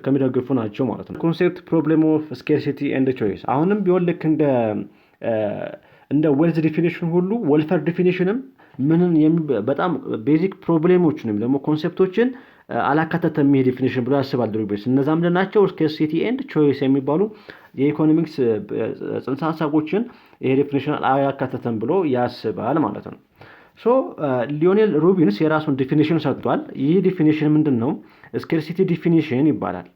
ከሚደግፉ ናቸው ማለት ነው። ኮንሴፕት ፕሮብሌም ኦፍ ስኬርሲቲ ኤንድ ቾይስ። አሁንም ቢሆን ልክ እንደ ዌልዝ ዲፊኒሽን ሁሉ ወልፈር ዲፊኒሽንም በጣም ቤዚክ ፕሮብሌሞችን ወይም ደግሞ ኮንሴፕቶችን አላካተተም ይሄ ዲፊኒሽን ብሎ ያስባል ሩቢንስ። እነዛ ምንድን ናቸው? ስኬርሲቲ ኤንድ ቾይስ የሚባሉ የኢኮኖሚክስ ጽንሰ ሀሳቦችን ይሄ ዲፊኒሽን አላካተተም ብሎ ያስባል ማለት ነው። ሶ ሊዮኔል ሩቢንስ የራሱን ዲፊኒሽን ሰጥቷል። ይህ ዲፊኒሽን ምንድን ነው? ስኬርሲቲ ዲፊኒሽን ይባላል።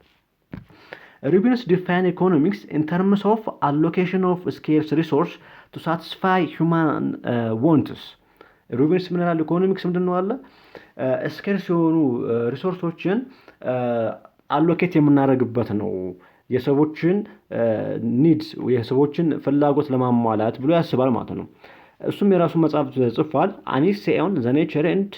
ሩቢንስ ዲፋይን ኢኮኖሚክስ ኢን ተርምስ ኦፍ አሎኬሽን ኦፍ ስኬርስ ሪሶርስ ቱ ሳቲስፋይ ሁማን ዋንትስ። ሩቢንስ ምን ይላል? ኢኮኖሚክስ ምንድን ነው አለ? ስኬርስ የሆኑ ሪሶርሶችን አሎኬት የምናደርግበት ነው የሰዎችን ኒድስ የሰዎችን ፍላጎት ለማሟላት ብሎ ያስባል ማለት ነው። እሱም የራሱ መጽሐፍ ጽፏል። አኒስ ኦን ዘ ኔቸር ኤንድ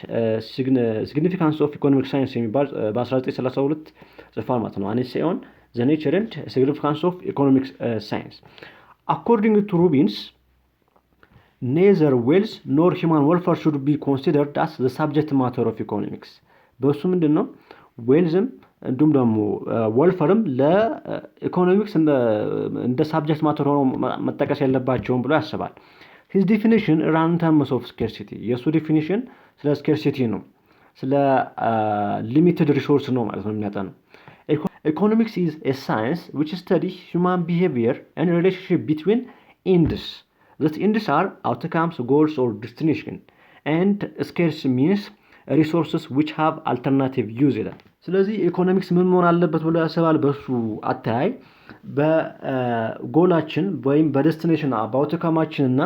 ሲግኒፊካንስ ኦፍ ኢኮኖሚክ ሳይንስ የሚባል በ1932 ጽፏል ማለት ነው። አኒስ ኦን ዘ ኔቸር ኤንድ ሲግኒፊካንስ ኦፍ ኢኮኖሚክ ሳይንስ። አኮርዲንግ ቱ ሩቢንስ ኔዘር ዌልዝ ኖር ሂማን ዌልፌር ሹድ ቢ ኮንሲደርድ አስ ዘ ሳብጀክት ማተር ኦፍ ኢኮኖሚክስ። በእሱ ምንድን ነው ዌልዝም እንዲሁም ደግሞ ወልፈርም ለኢኮኖሚክስ እንደ ሳብጀክት ማተር ሆኖ መጠቀስ የለባቸውም ብሎ ያስባል። ሂዝ ዲፊኒሽን ራን ተርምስ ኦፍ ስኬርሲቲ። የእሱ ዲፊኒሽን ስለ ስኬርሲቲ ነው፣ ስለ ሊሚትድ ሪሶርስ ነው ማለት ነው የሚያጠነው። ኢኮኖሚክስ ኢዝ ኤ ሳይንስ ዊች ስተዲ ሁማን ቢሄቪየር ኤንድ ሪሌሽንሽፕ ቢትዊን ኢንድስ that ends are outcomes, goals or destination, and scarce means resources which have alternative use ይላል። ስለዚህ ኢኮኖሚክስ ምን መሆን አለበት ብሎ ያስባል። በሱ አተያይ በጎላችን ወይም በዴስቲኔሽን በአውትካማችን እና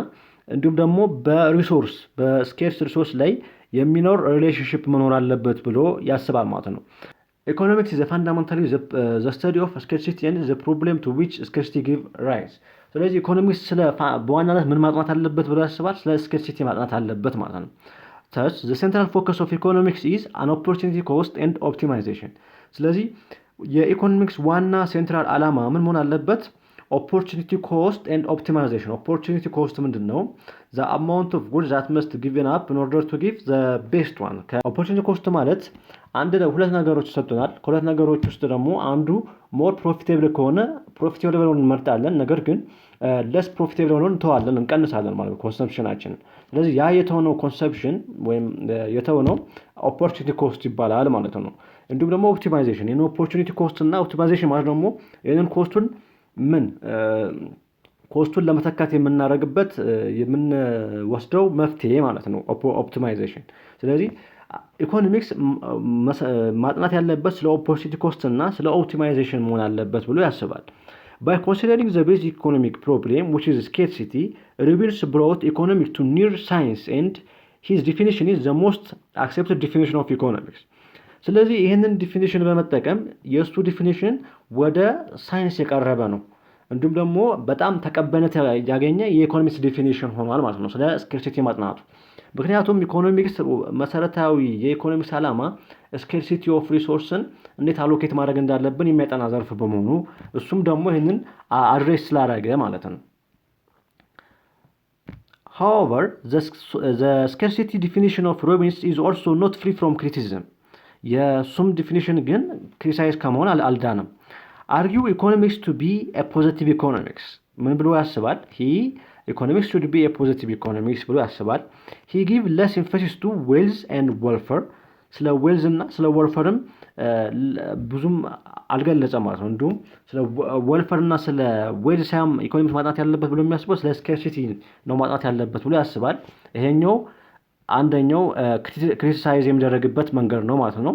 እንዲሁም ደግሞ በሪሶርስ በስኬርስ ሪሶርስ ላይ የሚኖር ሪሌሽንሽፕ መኖር አለበት ብሎ ያስባል ማለት ነው። ኢኮኖሚክስ is fundamentally the study of scarcity and the problem to which scarcity give rise። ስለዚህ ኢኮኖሚክስ በዋናነት ምን ማጥናት አለበት ብሎ ያስባል? ስለ ስኬርሲቲ ማጥናት አለበት ማለት ነው። Thus, the central focus of economics is an opportunity cost and optimization። ስለዚህ የኢኮኖሚክስ ዋና ሴንትራል ዓላማ ምን መሆን አለበት? ኦፖርቹኒቲ ኮስት ኤንድ ኦፕቲማይዜሽን። ኦፖርቹኒቲ ኮስት ምንድን ነው? ዘ አማውንት ኦፍ ጉድ ዛት መስት ጊቭን አፕ ኢን ኦርደር ቱ ጊቭ ዘ ቤስት ዋን። ኦፖርቹኒቲ ኮስት ማለት ሁለት ነገሮች ሰጥቶናል። ከሁለት ነገሮች ውስጥ ደግሞ አንዱ ሞር ፕሮፊቴብል ከሆነ ፕሮፊቴብል ሆነን እንመርጣለን። ነገር ግን ለስ ፕሮፊቴብል ሆነን እንተዋለን፣ እንቀንሳለን ማለት ነው ኮንሰምፕሽናችንን። ስለዚህ ያ የተሆነው ኮንሰምፕሽን ወይም የተሆነው ኦፖርቹኒቲ ኮስት ይባላል ማለት ነው። እንዲሁም ደግሞ ኦፕቲማይዜሽን። ይህን ኦፖርቹኒቲ ኮስት እና ኦፕቲማይዜሽን ማለት ደግሞ ይህንን ኮስቱን ለመተካት የምናደርግበት የምንወስደው መፍትሄ ማለት ነው ኦፕቲማይዜሽን። ስለዚህ ኢኮኖሚክስ ማጥናት ያለበት ስለ ኦፖርቹኒቲ ኮስት እና ስለ ኦፕቲማይዜሽን መሆን አለበት ብሎ ያስባል። By considering the basic economic problem, which is scarcity, Rubius brought economics to near science, and his definition is the most accepted definition of economics. ስለዚህ ይህንን ዲፊኒሽን በመጠቀም የእሱ ዲፊኒሽን ወደ ሳይንስ የቀረበ ነው፣ እንዲሁም ደግሞ በጣም ተቀባይነት ያገኘ የኢኮኖሚክስ ዲፊኒሽን ሆኗል ማለት ነው ስለ ስኬርሲቲ ማጥናቱ። ምክንያቱም ኢኮኖሚክስ መሰረታዊ የኢኮኖሚክስ ዓላማ ስኬርሲቲ ኦፍ ሪሶርስን እንዴት አሎኬት ማድረግ እንዳለብን የሚያጠና ዘርፍ በመሆኑ እሱም ደግሞ ይህንን አድሬስ ስላደረገ ማለት ነው። However, the scarcity definition of Robbins is also not free from criticism. የሱም ዲፊኒሽን ግን ክሪቲሳይዝ ከመሆን አልዳንም። argue economics to be a positive economics ምን ብሎ ያስባል? he economics should be a positive economics ብሎ ያስባል። he give less emphasis to wealth and welfare ስለ ዌልዝ እና ስለ ወልፈርም ብዙም አልገለጸም ማለት ነው። እንዲሁም ስለ ወልፈር እና ስለ ዌልዝ ሳይሆን ኢኮኖሚክስ ማጥናት ያለበት ብሎ የሚያስበው ስለ ስኬርሲቲ ነው ማጥናት ያለበት ብሎ ያስባል። ይሄኛው አንደኛው ክሪቲሳይዝ የሚደረግበት መንገድ ነው ማለት ነው።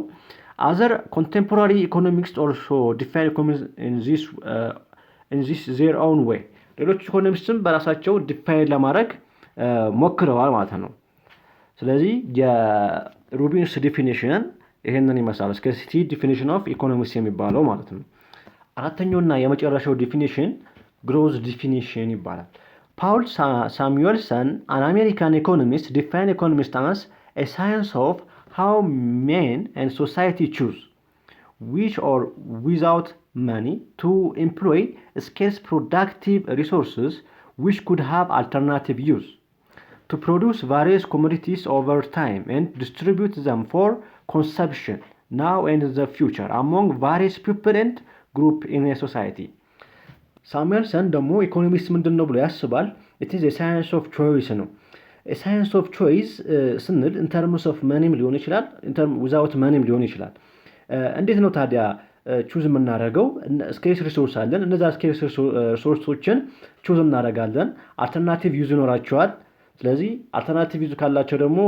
other contemporary economics also define economics in this their own way ሌሎች ኢኮኖሚስትም በራሳቸው ዲፋይን ለማድረግ ሞክረዋል ማለት ነው። ስለዚህ የሩቢንስ ዲፊኒሽን ይሄንን ይመስላል። ስኬርሲቲ ዲፊኒሽን ኦፍ ኢኮኖሚክስ የሚባለው ማለት ነው። አራተኛውና የመጨረሻው ዲፊኒሽን ግሮዝ ዲፊኒሽን ይባላል። ፓውል ሳሙኤልሰን an American economist define economics as a science of how men and society choose which or without money to employ scarce productive resources which could have alternative use to produce various commodities over time and distribute them for consumption now and in the future among various people and group in a society. ሳሙኤልሰን ደግሞ ኢኮኖሚክስ ምንድን ነው ብሎ ያስባል? it is a science of choice ነው። a science of choice ስንል in terms of moneyም ሊሆን ይችላል without moneyም ሊሆን ይችላል። እንዴት ነው ታዲያ ቹዝ የምናደርገው? ስኬርስ ሪሶርስ አለን። እነዛ ስኬርስ ሪሶርሶችን ቹዝ እናደርጋለን። አልተርናቲቭ ዩዝ ይኖራቸዋል። ስለዚህ አልተርናቲቭ ዩዝ ካላቸው ደግሞ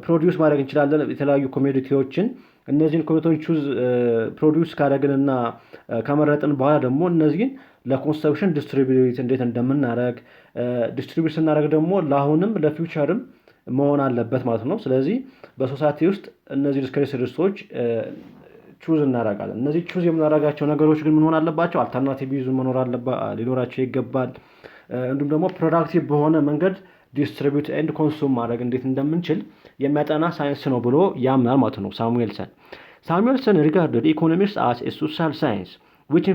ፕሮዲውስ ማድረግ እንችላለን የተለያዩ ኮሞዲቲዎችን። እነዚህን ኮሞዲቲዎች ቹዝ ፕሮዲውስ ካደረግንና ከመረጥን በኋላ ደግሞ እነዚህን ለኮንሰፕሽን ዲስትሪቢዩት እንዴት እንደምናደርግ ዲስትሪቢዩት ስናደርግ ደግሞ ለአሁንም ለፊውቸርም መሆን አለበት ማለት ነው። ስለዚህ በሶሳይቲ ውስጥ እነዚህ ስኬርስ ሪሶርሶች ቹዝ እናደርጋለን። እነዚህ ቹዝ የምናደርጋቸው ነገሮች ግን ምን ሆነ አለባቸው? አልተርናቲቭ ዩዝ ሊኖራቸው ይገባል። እንዲሁም ደግሞ ፕሮዳክቲቭ በሆነ መንገድ ዲስትሪቢዩት ኤንድ ኮንሱም ማድረግ እንዴት እንደምንችል የሚያጠና ሳይንስ ነው ብሎ ያምናል ማለት ነው ሳሙኤልሰን። ሳሙኤልሰን regarded economics as a social science which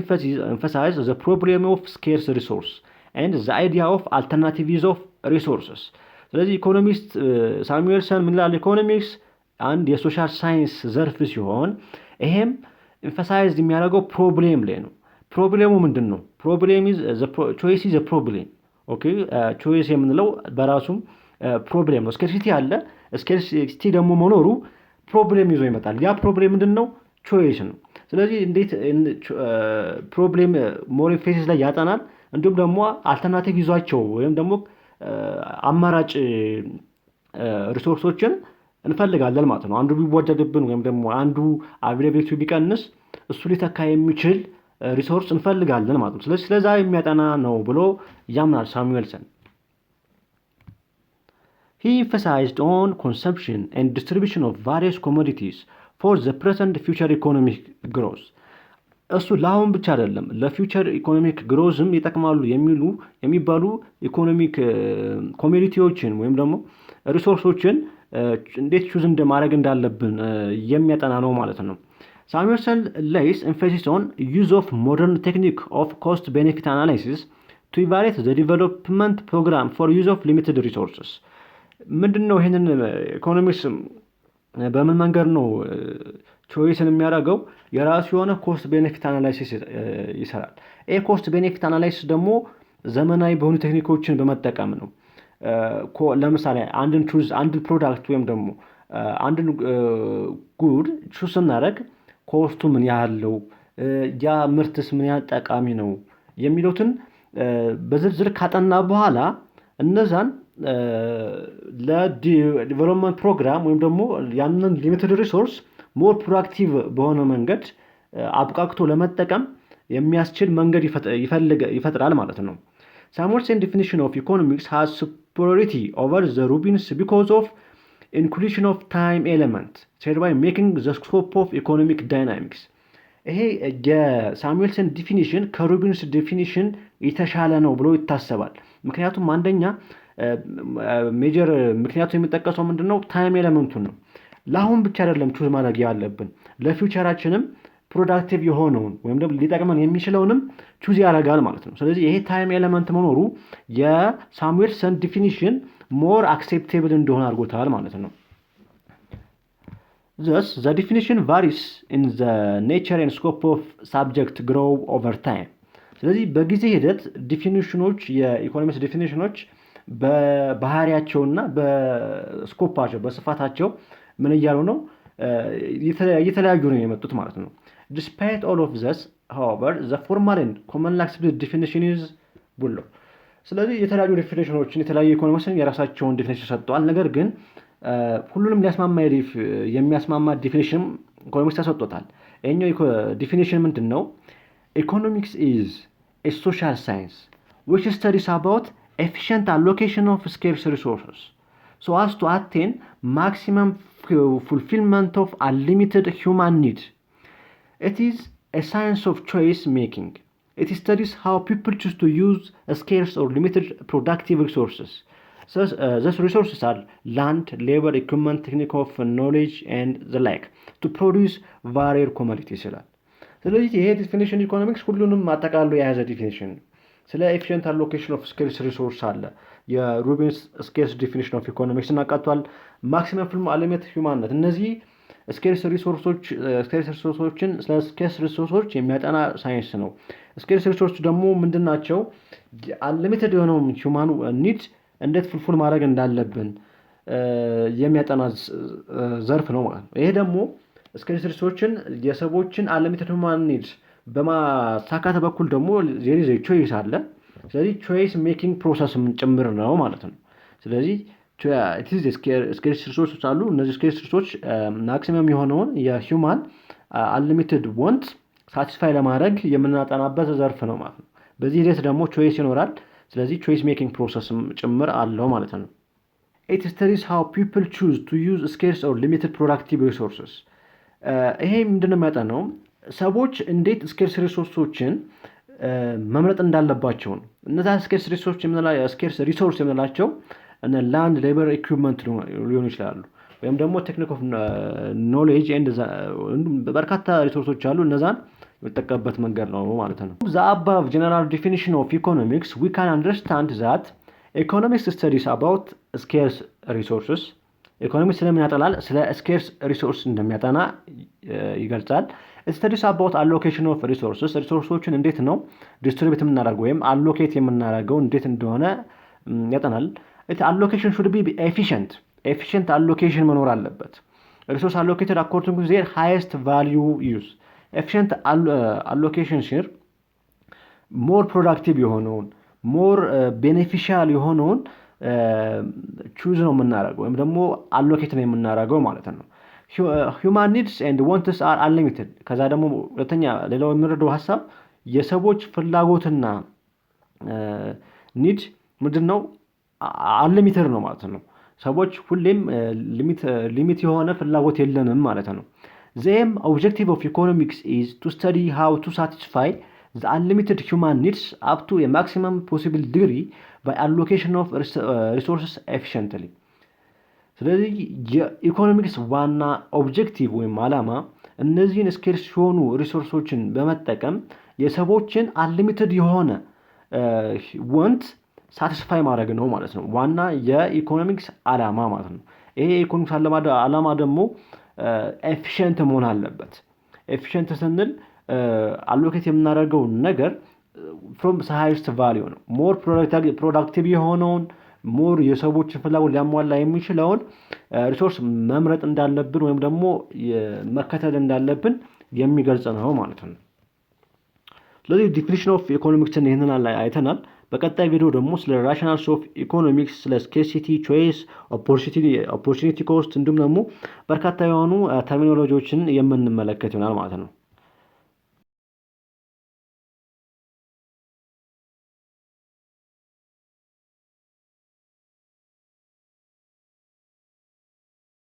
emphasizes the problem of scarce resource and the idea of alternative use of resources. ስለዚህ ኢኮኖሚስት ሳሙኤልሰን ምን ይላል? ኢኮኖሚክስ አንድ የሶሻል ሳይንስ ዘርፍ ሲሆን ይሄም ኤምፋሳይዝ የሚያደርገው ፕሮብሌም ላይ ነው። ፕሮብሌሙ ምንድን ነው? ፕሮብሌም ኢዝ ዘ ቾይስ ኢዝ ዘ ፕሮብሌም። ኦኬ ቾይስ የምንለው በራሱም ፕሮብሌም ነው። ስኬርሲቲ አለ። ስኬርሲቲ ደግሞ መኖሩ ፕሮብሌም ይዞ ይመጣል። ያ ፕሮብሌም ምንድን ነው? ቾይስ ነው። ስለዚህ እንዴት ፕሮብሌም ሞር ፌሲስ ላይ ያጠናል። እንዲሁም ደግሞ አልተርናቲቭ ይዟቸው ወይም ደግሞ አማራጭ ሪሶርሶችን እንፈልጋለን ማለት ነው። አንዱ ቢወደድብን ወይም ደግሞ አንዱ አቬሌቢሊቲ ቢቀንስ እሱ ሊተካ የሚችል ሪሶርስ እንፈልጋለን ማለት ነው። ስለዚህ ስለዛ የሚያጠና ነው ብሎ ያምናል ሳሙኤልሰን። he emphasized on consumption and distribution of various commodities for the present future economic growth እሱ ለአሁን ብቻ አይደለም ለፊውቸር ኢኮኖሚክ ግሮዝም ይጠቅማሉ የሚባሉ ኢኮኖሚክ ኮሞዲቲዎችን ወይም ደግሞ ሪሶርሶችን እንዴት ቹዝ እንደማድረግ እንዳለብን የሚያጠና ነው ማለት ነው። ሳሙኤልሰን lays emphasis on use of modern technique of cost benefit analysis to evaluate the development program for use of limited resources. ምንድነው ይሄንን ኢኮኖሚክስ በምን መንገድ ነው ቾይስን የሚያደርገው? የራሱ የሆነ ኮስት ቤኔፊት አናላይሲስ ይሰራል። ይሄ ኮስት ቤኔፊት አናላይሲስ ደግሞ ዘመናዊ በሆኑ ቴክኒኮችን በመጠቀም ነው። ለምሳሌ አንድን ፕሮዳክት ወይም ደግሞ አንድን ጉድ ቹዝ ስናደርግ ኮስቱ ምን ያህል ነው፣ ያ ምርትስ ምን ያህል ጠቃሚ ነው የሚሉትን በዝርዝር ካጠና በኋላ እነዛን ለዲቨሎፕመንት ፕሮግራም ወይም ደግሞ ያንን ሊሚትድ ሪሶርስ ሞር ፕሮአክቲቭ በሆነ መንገድ አብቃቅቶ ለመጠቀም የሚያስችል መንገድ ይፈጥራል ማለት ነው። ሳሙኤልሰን definition of economics has superiority over the Rubin's because of inclusion of time element thereby making the scope of economic dynamics. ይሄ የሳሙኤልሰን ዲፊኒሽን ከሩቢንስ ዲፊኒሽን የተሻለ ነው ብሎ ይታሰባል። ምክንያቱም አንደኛ ሜጀር ምክንያቱ የሚጠቀሰው ምንድነው? ታይም ኤሌመንቱን ነው። ለአሁን ብቻ አይደለም ቹዝ ማድረግ ያለብን ለፊውቸራችንም ፕሮዳክቲቭ የሆነውን ወይም ደግሞ ሊጠቅመን የሚችለውንም ቹዝ ያደርጋል ማለት ነው። ስለዚህ ይሄ ታይም ኤሌመንት መኖሩ የሳሙኤልሰን ዲፊኒሽን ሞር አክሴፕቴብል እንደሆነ አድርጎታል ማለት ነው። Thus, the definition varies in the nature and scope of subject grow over time. ስለዚህ በጊዜ ሂደት ዲፊኒሽኖች የኢኮኖሚክስ ዲፊኒሽኖች በባህሪያቸውና በስኮፓቸው በስፋታቸው ምን እያሉ ነው እየተለያዩ ነው የመጡት ማለት ነው። Despite all of this, however, the formal and commonly accepted definition is below. ስለዚህ የተለያዩ ዲፊኒሽኖችን የተለያዩ ኢኮኖሚክስን የራሳቸውን ዲፊኒሽን ሰጥተዋል። ነገር ግን ሁሉንም የሚያስማማ ዲፊኒሽን ኢኮኖሚክስ ተሰጥቶታል። ይሄኛው ዲፊኒሽን ምንድን ነው? ኢኮኖሚክስ is a social science which studies about efficient allocation of scarce resources so as to attain maximum fulfillment of unlimited human need. It is a science of choice making. It studies how people choose to use scarce or limited productive resources. Those resources are land, labor, equipment, technique of knowledge, and the like, to produce various commodities. ስለዚህ ይሄ ዲፊኒሽን ኢኮኖሚክስ ሁሉንም አጠቃሎ የያዘ ዲፊኒሽን ስለ ኤፊሽንት አሎኬሽን ኦፍ ስኬርስ ሪሶርስ አለ። የሩቢንስ ስኬርስ ዲፊኒሽን ኦፍ ኢኮኖሚክስ እናቃቷል። ማክሲመም ፍልም አለሜት ሂውማንነት እነዚህ ስኬርስ ሪሶርሶችን ስለ ስኬርስ ሪሶርሶች የሚያጠና ሳይንስ ነው። ስኬርስ ሪሶርስ ደግሞ ምንድን ናቸው? አንሊሚትድ የሆነው ሂውማን ኒድ እንዴት ፉልፉል ማድረግ እንዳለብን የሚያጠና ዘርፍ ነው ማለት ነው። ይሄ ደግሞ ስኬርስ ሪሶርሶችን የሰዎችን አንሊሚትድ ሂውማን ኒድ በማሳካት በኩል ደግሞ ዜሪ ቾይስ አለ። ስለዚህ ቾይስ ሜኪንግ ፕሮሰስ ጭምር ነው ማለት ነው። ስለዚህ ስኬርስ ሪሶርሶች አሉ። እነዚህ ስኬርስ ሪሶርሶች ማክሲመም የሆነውን የሂውማን አንሊሚትድ ወንት ሳቲስፋይ ለማድረግ የምናጠናበት ዘርፍ ነው ማለት ነው። በዚህ ሂደት ደግሞ ቾይስ ይኖራል። ስለዚህ ቾይስ ሜኪንግ ፕሮሰስ ጭምር አለው ማለት ነው። It studies how people choose to use scarce or limited productive resources. ይሄ ምንድነው የሚያጠናው? ሰዎች እንዴት ስኬርስ ሪሶርሶችን መምረጥ እንዳለባቸው ነው። እነዛ ስኬርስ ሪሶርስ የምንላቸው እነ ላንድ፣ ሌበር፣ ኢኩዊፕመንት ሊሆኑ ይችላሉ። ወይም ደግሞ ቴክኒክ ኦፍ ኖሌጅ ኤንድ በርካታ ሪሶርሶች አሉ። እነዛን የሚጠቀምበት መንገድ ነው ማለት ነው። The above general definition of economics, we can understand that economics studies about scarce resources. ኢኮኖሚክስ ስለምን ያጠናል? ስለ ስኬርስ ሪሶርስ እንደሚያጠና ይገልጻል። studies about allocation of resources. ሪሶርሶችን እንዴት ነው ዲስትሪቢዩት የምናደርገው ወይም አሎኬት የምናደርገው እንዴት እንደሆነ ያጠናል። allocation should be efficient allocation መኖር አለበት። resource allocated according to their highest value use. efficient allocation share more productive የሆነውን more beneficial የሆነውን ቹዝ ነው የምናደርገው ወይም ደግሞ አሎኬት ነው የምናደርገው ማለት ነው። human needs and wants are unlimited። ከዛ ደግሞ ሁለተኛ ሌላው የምንረዳው ሐሳብ የሰዎች ፍላጎትና ኒድ ምንድነው? አንሊሚትድ ነው ማለት ነው። ሰዎች ሁሌም ሊሚት የሆነ ፍላጎት የለንም ማለት ነው። The aim objective of economics is to study how to satisfy the unlimited human needs up to a maximum possible degree by allocation of resources efficiently. ስለዚህ የኢኮኖሚክስ ዋና ኦብጀክቲቭ ወይም ዓላማ እነዚህን ስኬርስ የሆኑ ሪሶርሶችን በመጠቀም የሰዎችን አንሊሚትድ የሆነ ወንት ሳቲስፋይ ማድረግ ነው ማለት ነው። ዋና የኢኮኖሚክስ ዓላማ ማለት ነው። ይሄ የኢኮኖሚክስ ዓላማ ደግሞ ኤፊሽንት መሆን አለበት። ኤፊሽንት ስንል አሎኬት የምናደርገው ነገር ፍሮም ሃይስት ቫልዩ ነው። ሞር ፕሮዳክቲቭ የሆነውን ሞር የሰዎችን ፍላጎት ሊያሟላ የሚችለውን ሪሶርስ መምረጥ እንዳለብን ወይም ደግሞ መከተል እንዳለብን የሚገልጽ ነው ማለት ነው። ስለዚህ ዲፊኒሽን ኦፍ ኢኮኖሚክስን ይህንን አይተናል። በቀጣይ ቪዲዮ ደግሞ ስለ ራሽናልስ ኦፍ ኢኮኖሚክስ፣ ስለ ስኬርሲቲ፣ ቾይስ፣ ኦፖርቹኒቲ ኮስት እንዲሁም ደግሞ በርካታ የሆኑ ተርሚኖሎጂዎችን የምንመለከት ይሆናል ማለት ነው።